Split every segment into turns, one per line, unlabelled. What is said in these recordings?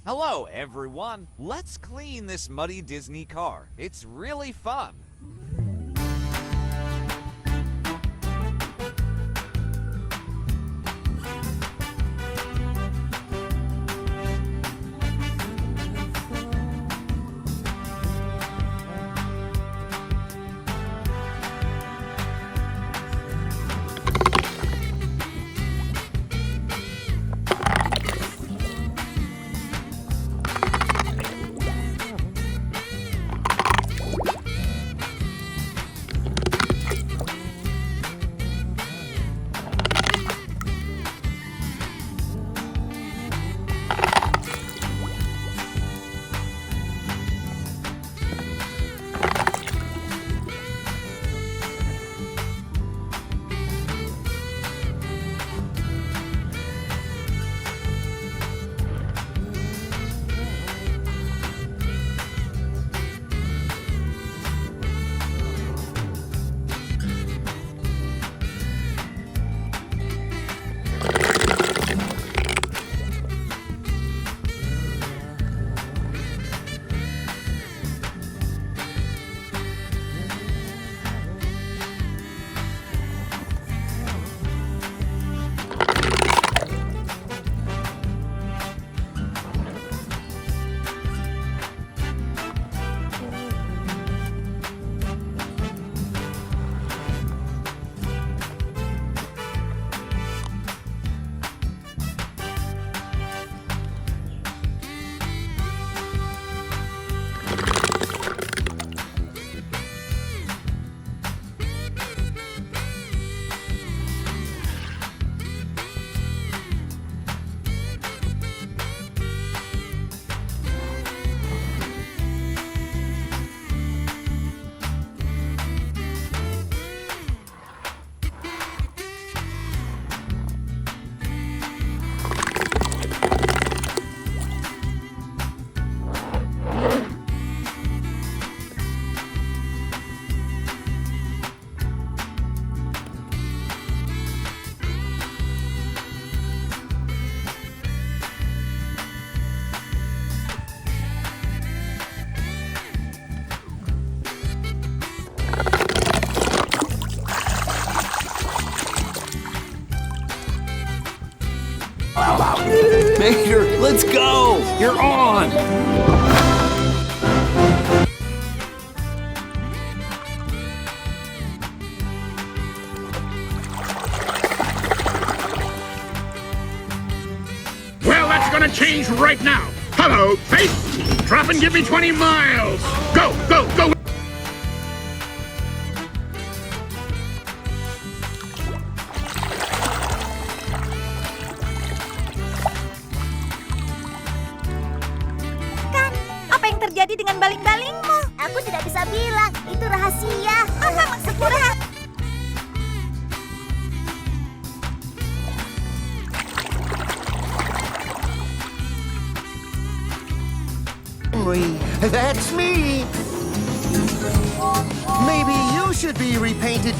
Hello, everyone. Let's clean this muddy Disney car. It's really fun.
Mater, let's go! You're on!
Well, that's gonna change right now. Hello, face! Drop and give me 20 miles! Go, go, go!
Terjadi dengan baling-balingmu? Aku tidak bisa bilang, itu rahasia. Apa maksudmu rahasia?
That's me. Maybe you should be repainted.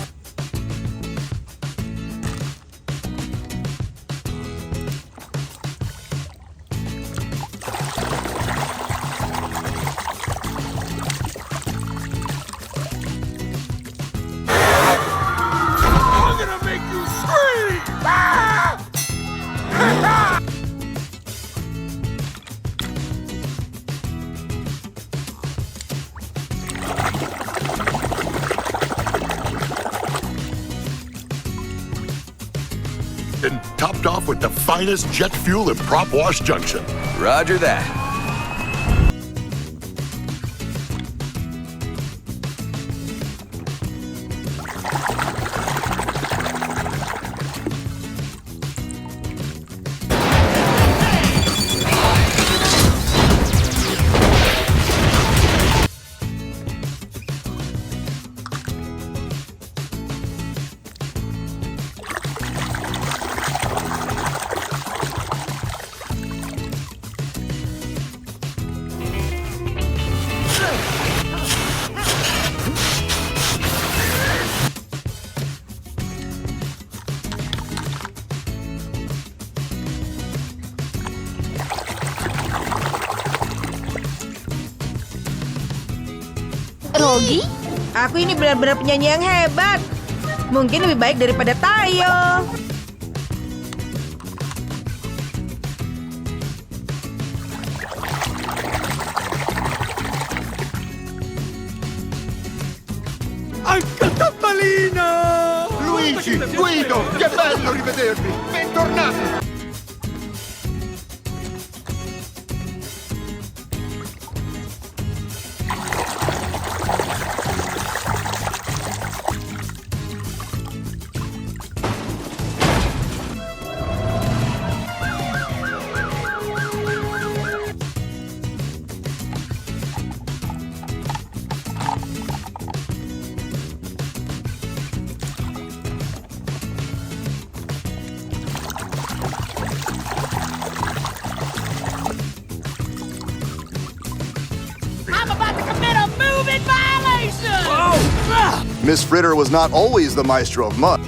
And topped off with the finest jet fuel in Prop Wash Junction.
Roger that.
Rogi? Aku ini benar-benar penyanyi yang hebat. Mungkin lebih baik daripada Tayo.
Luigi, Guido, che bello rivedervi! Bentornati!
Miss Fritter was not always the maestro of mud.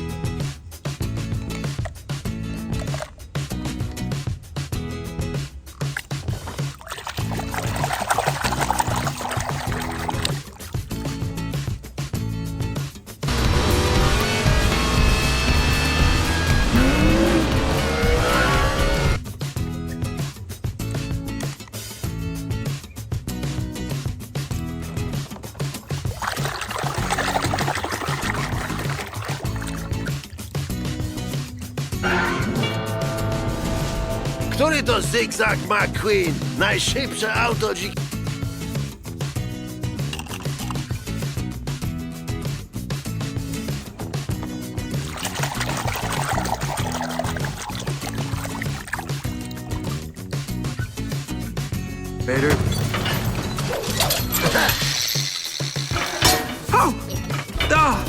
Który to Zygzak McQueen? Najszybsze auto dzik...
Vader. Oh! Ah!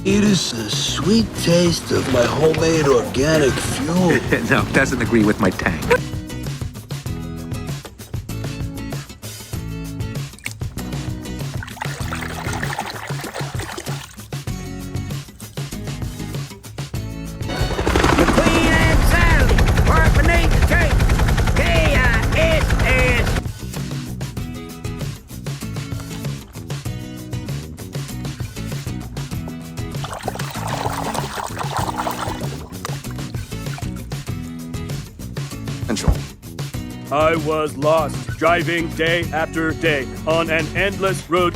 It is a sweet taste of my homemade organic fuel.
No, doesn't agree with my tank.
McQueen and Sally, right beneath the cake. K-I-S-S.
I was lost, driving day after day on an endless road.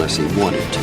unless he wanted to.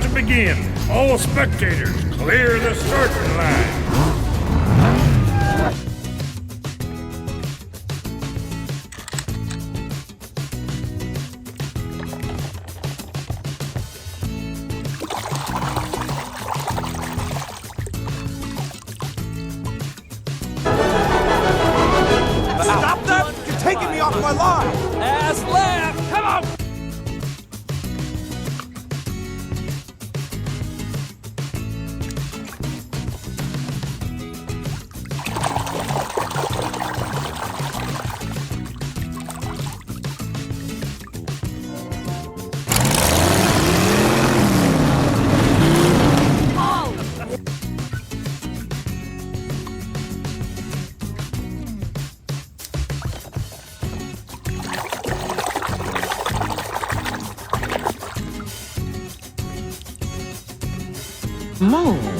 To begin, all spectators, clear the starting line.
Stop that! You're taking me off my line! Ass left! Come on!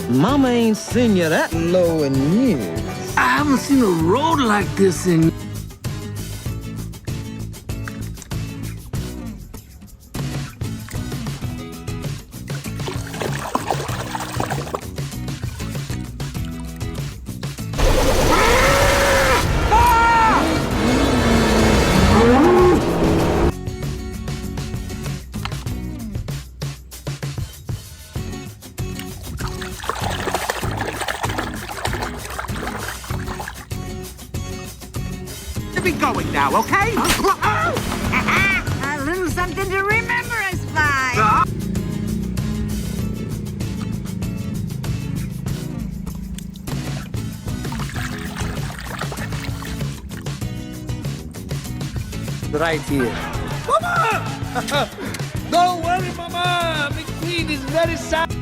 Mama ain't seen you that low in years.
I haven't seen a road like this in...
Be going now, okay?
A little something to remember us by.
Right here.
Mama! Don't worry, Mama! McQueen is very sad.